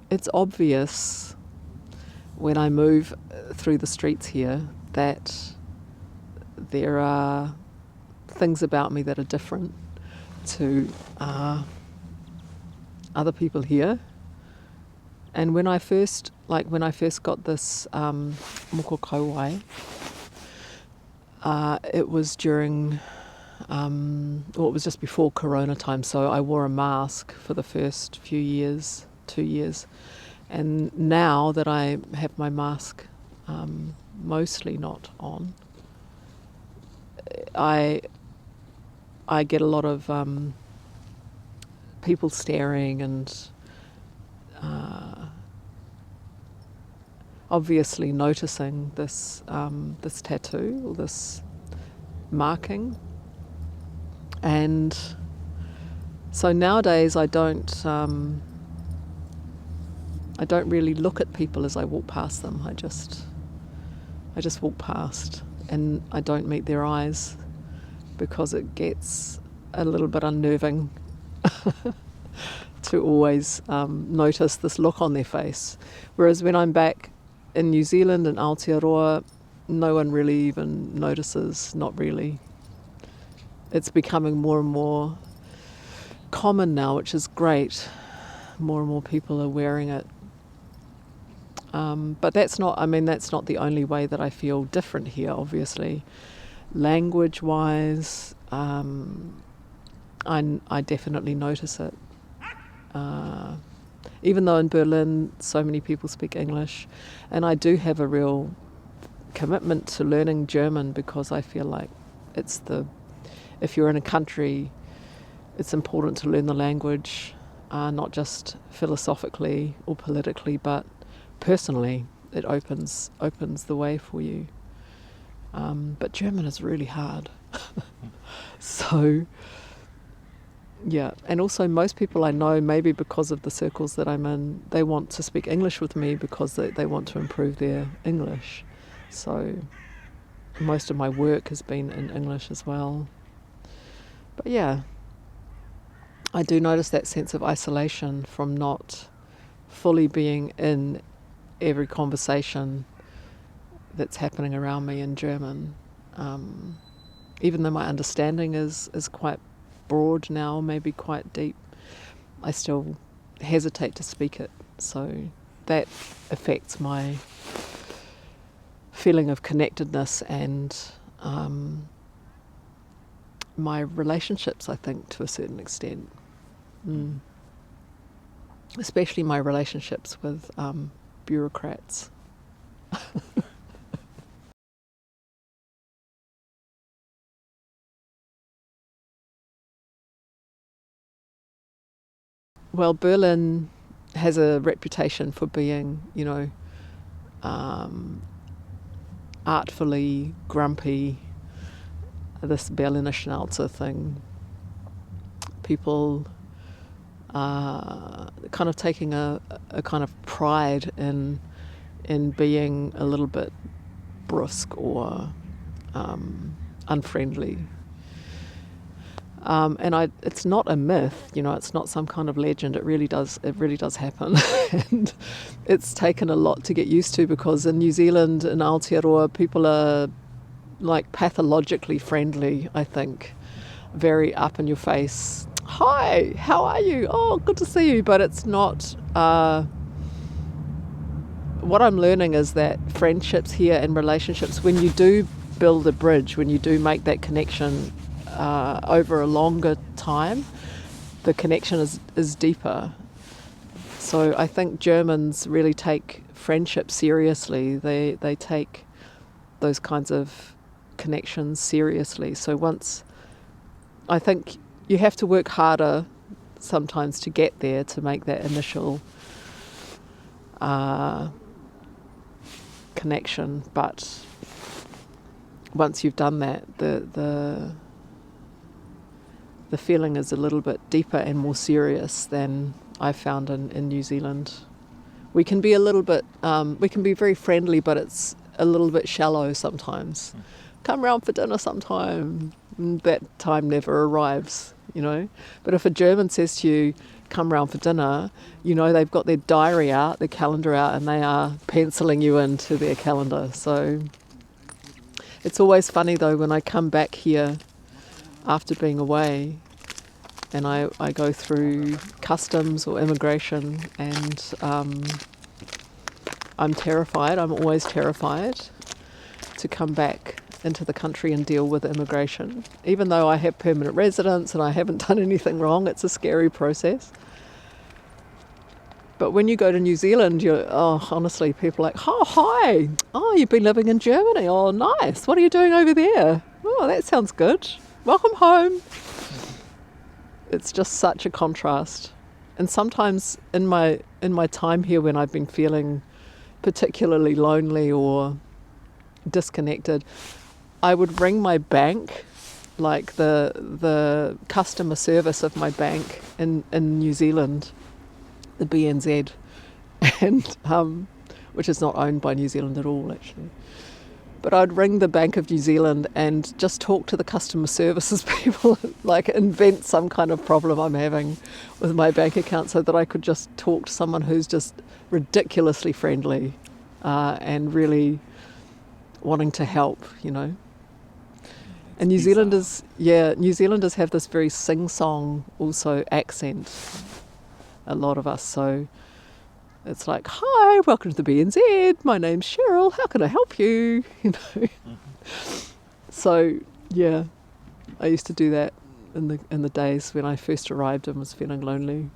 it's obvious when I move through the streets here that there are things about me that are different to other people here. And when I first got this moko kauai, it was during, it was just before Corona time, so I wore a mask for the first few years, 2 years. And now that I have my mask mostly not on, I get a lot of people staring and obviously noticing this this tattoo or this marking. And so nowadays I don't really look at people as I walk past them. I just walk past, and I don't meet their eyes because it gets a little bit unnerving to always notice this look on their face. Whereas when I'm back in New Zealand and Aotearoa, no one really even notices, not really. It's becoming more and more common now, which is great. More and more people are wearing it. But that's not the only way that I feel different here, obviously. Language-wise, I definitely notice it. Even though in Berlin so many people speak English, and I do have a real commitment to learning German because I feel like if you're in a country, it's important to learn the language, not just philosophically or politically, but personally. It opens the way for you. But German is really hard. So, yeah. And also most people I know, maybe because of the circles that I'm in, they want to speak English with me because they want to improve their English. So most of my work has been in English as well. But yeah, I do notice that sense of isolation from not fully being in every conversation that's happening around me in German. Even though my understanding is quite broad now, maybe quite deep, I still hesitate to speak it. So that affects my feeling of connectedness and my relationships, I think, to a certain extent. Especially my relationships with bureaucrats. Well, Berlin has a reputation for being, artfully grumpy, this Berliner Schnauzer thing. People kind of taking a kind of pride in being a little bit brusque or unfriendly. And it's not a myth, it's not some kind of legend. It really does happen. And it's taken a lot to get used to, because in New Zealand, in Aotearoa, people are like pathologically friendly, I think. Very up in your face. Hi, how are you? Oh, good to see you. But it's not, what I'm learning is that friendships here and relationships, when you do build a bridge, when you do make that connection over a longer time, the connection is deeper. So I think Germans really take friendship seriously. They take those kinds of connections seriously. So I think you have to work harder sometimes to get there, to make that initial connection. But once you've done that, the feeling is a little bit deeper and more serious than I found in New Zealand. We can be a little bit, we can be very friendly, but it's a little bit shallow sometimes. Come round for dinner sometime. That time never arrives. you know. But if a German says to you, come round for dinner, you know they've got their diary out, their calendar out, and they are penciling you into their calendar. So it's always funny though when I come back here after being away and I go through customs or immigration, and I'm terrified. I'm always terrified to come back into the country and deal with immigration. Even though I have permanent residence and I haven't done anything wrong, it's a scary process. But when you go to New Zealand, honestly, people are like, oh, hi. Oh, you've been living in Germany. Oh, nice. What are you doing over there? Oh, that sounds good. Welcome home. It's just such a contrast. And sometimes in my time here when I've been feeling particularly lonely or disconnected, I would ring my bank, like the customer service of my bank in New Zealand, the BNZ, and which is not owned by New Zealand at all, actually. But I'd ring the Bank of New Zealand and just talk to the customer services people, like invent some kind of problem I'm having with my bank account so that I could just talk to someone who's just ridiculously friendly and really wanting to help, you know. And New Zealanders have this very sing-song also accent, a lot of us. So it's like, hi, welcome to the BNZ. My name's Cheryl. How can I help you? You know. Mm-hmm. So yeah, I used to do that in the days when I first arrived and was feeling lonely.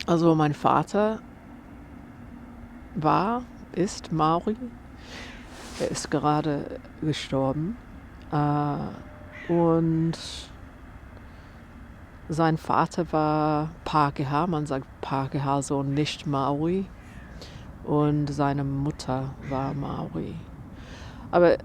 Also mein Vater ist Maori. Er ist gerade gestorben. Und sein Vater war Pākehā, man sagt Pākehā so nicht Maori. Und seine Mutter war Maori. Aber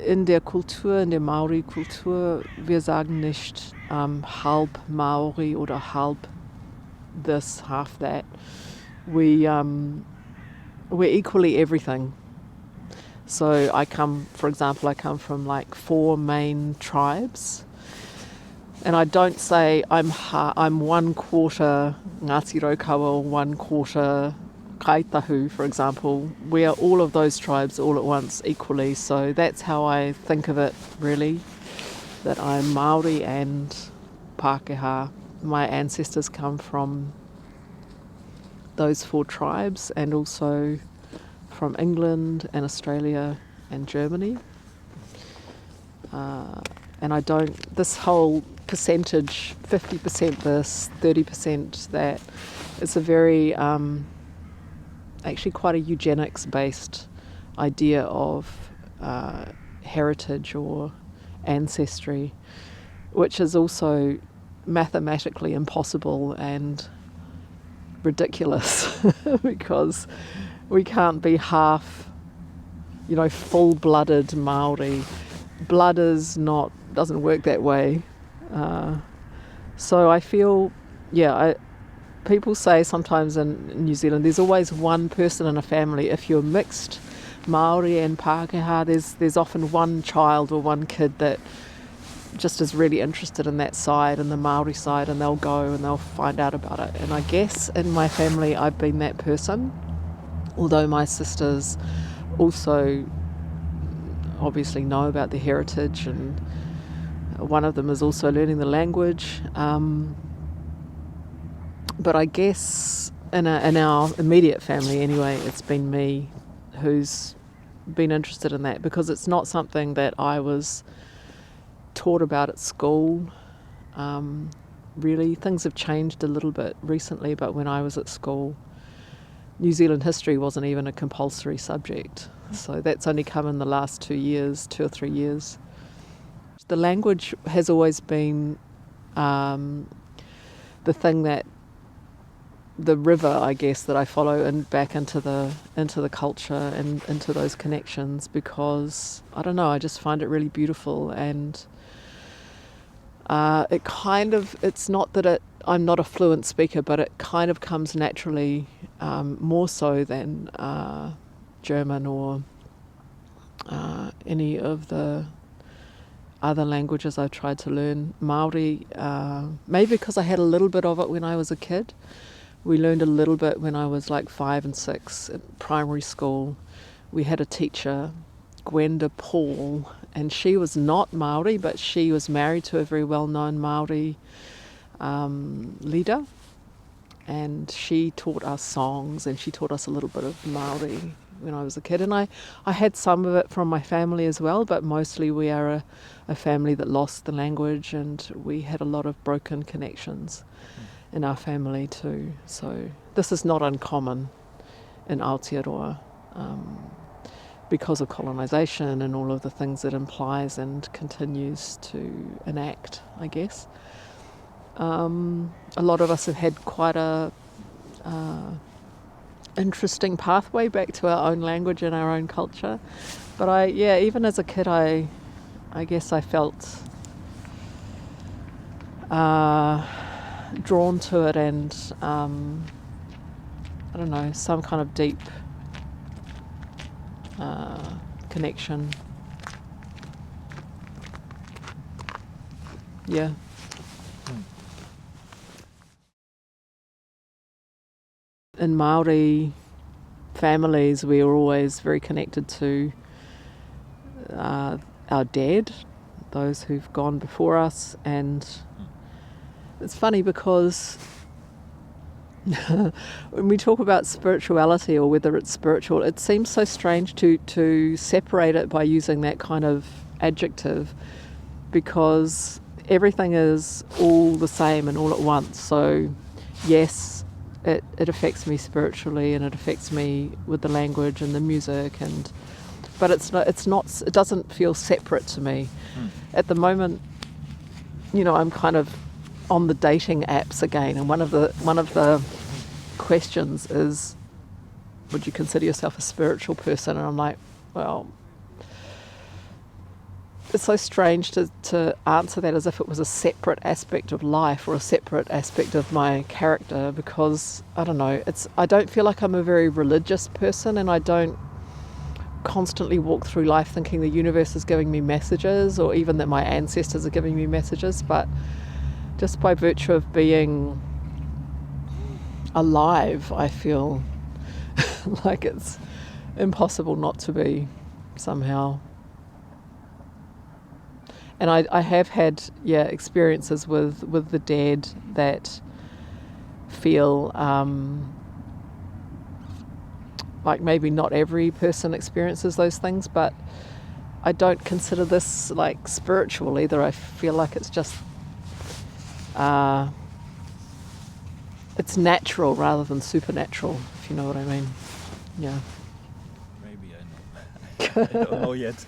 in der Kultur, in der Maori-Kultur, wir sagen nicht halb Maori oder halb this, half that. We're equally everything. So for example, I come from like 4 main tribes, and I don't say I'm 1/4 Ngāti Raukawa, 1/4 Kaitahu, for example. We are all of those tribes all at once equally. So that's how I think of it, really, that I'm Maori and Pākehā. My ancestors come from those 4 tribes, and also from England and Australia and Germany. And I don't, this whole percentage, 50% this, 30% that, it's a very, actually quite a eugenics-based idea of heritage or ancestry, which is also mathematically impossible and ridiculous because we can't be half, full-blooded Maori. Blood doesn't work that way. So I feel, people say sometimes in New Zealand there's always one person in a family. If you're mixed Maori and Pākehā, there's often one child or one kid that just is really interested in that side, in the Maori side, and they'll go and they'll find out about it. And I guess in my family I've been that person, although my sisters also obviously know about the heritage, and one of them is also learning the language. But I guess in our immediate family anyway, it's been me who's been interested in that, because it's not something that I was taught about at school. Really, things have changed a little bit recently, but when I was at school, New Zealand history wasn't even a compulsory subject. So that's only come in the last 2 or 3 years. The language has always been the thing that, the river, I guess, that I follow and back into the culture and into those connections, because I don't know, I just find it really beautiful. And it's not that I'm not a fluent speaker, but it kind of comes naturally, more so than German or any of the other languages I've tried to learn. Māori, maybe because I had a little bit of it when I was a kid. We learned a little bit when I was like 5 and 6 at primary school. We had a teacher, Gwenda Paul, and she was not Māori, but she was married to a very well-known Māori leader, and she taught us songs, and she taught us a little bit of Māori when I was a kid. And I had some of it from my family as well, but mostly we are a family that lost the language, and we had a lot of broken connections in our family too. So this is not uncommon in Aotearoa, because of colonisation and all of the things it implies and continues to enact, I guess. A lot of us have had quite a interesting pathway back to our own language and our own culture. But even as a kid, I guess I felt drawn to it, and I don't know, some kind of deep connection. Yeah. In Māori families, we are always very connected to our dead, those who've gone before us, and it's funny because when we talk about spirituality, or whether it's spiritual, it seems so strange to separate it by using that kind of adjective, because everything is all the same and all at once. So yes, it affects me spiritually, and it affects me with the language and the music, but it doesn't feel separate to me. At the moment, I'm kind of on the dating apps again, and one of the questions is, would you consider yourself a spiritual person? And I'm like, well, it's so strange to answer that as if it was a separate aspect of life or a separate aspect of my character, because I don't know, I don't feel like I'm a very religious person, and I don't constantly walk through life thinking the universe is giving me messages, or even that my ancestors are giving me messages, but just by virtue of being alive, I feel like it's impossible not to be somehow. And I have had experiences with the dead that feel like maybe not every person experiences those things, but I don't consider this like spiritual either. I feel like it's just it's natural rather than supernatural, if you know what I mean. Yeah. Maybe I know. I don't know yet.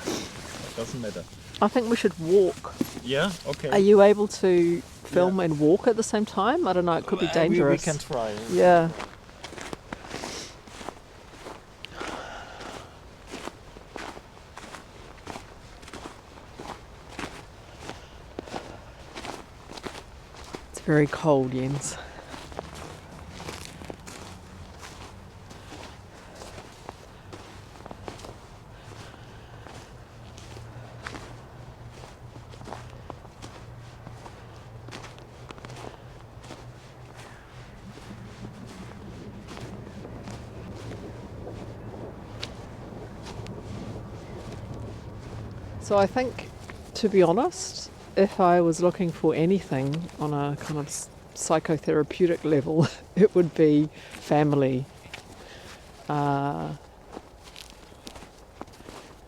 It doesn't matter. I think we should walk. Yeah, okay. Are you able to film and walk at the same time? I don't know, it could be dangerous. We can try. Yeah. It's very cold, Jens. So I think, to be honest, if I was looking for anything on a kind of psychotherapeutic level, it would be family. In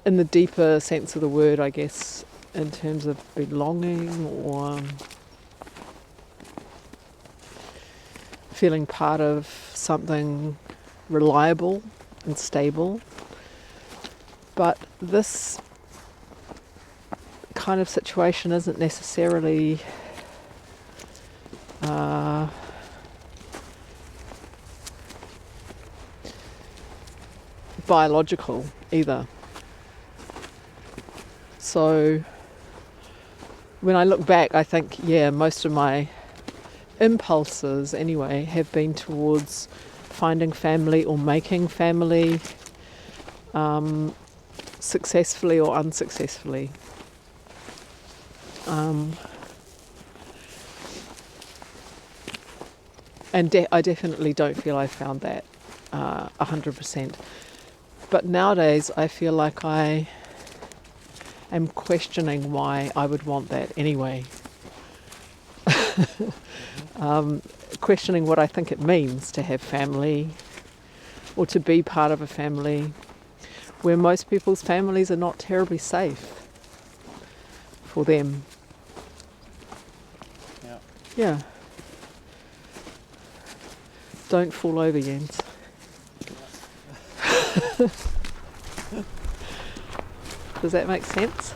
the deeper sense of the word, I guess, in terms of belonging or feeling part of something reliable and stable. But this kind of situation isn't necessarily biological either. So when I look back, I think, most of my impulses anyway have been towards finding family or making family successfully or unsuccessfully. And I definitely don't feel I found that 100%. But nowadays I feel like I am questioning why I would want that anyway. Questioning what I think it means to have family or to be part of a family where most people's families are not terribly safe for them. Yeah. Don't fall over, Jens. Does that make sense?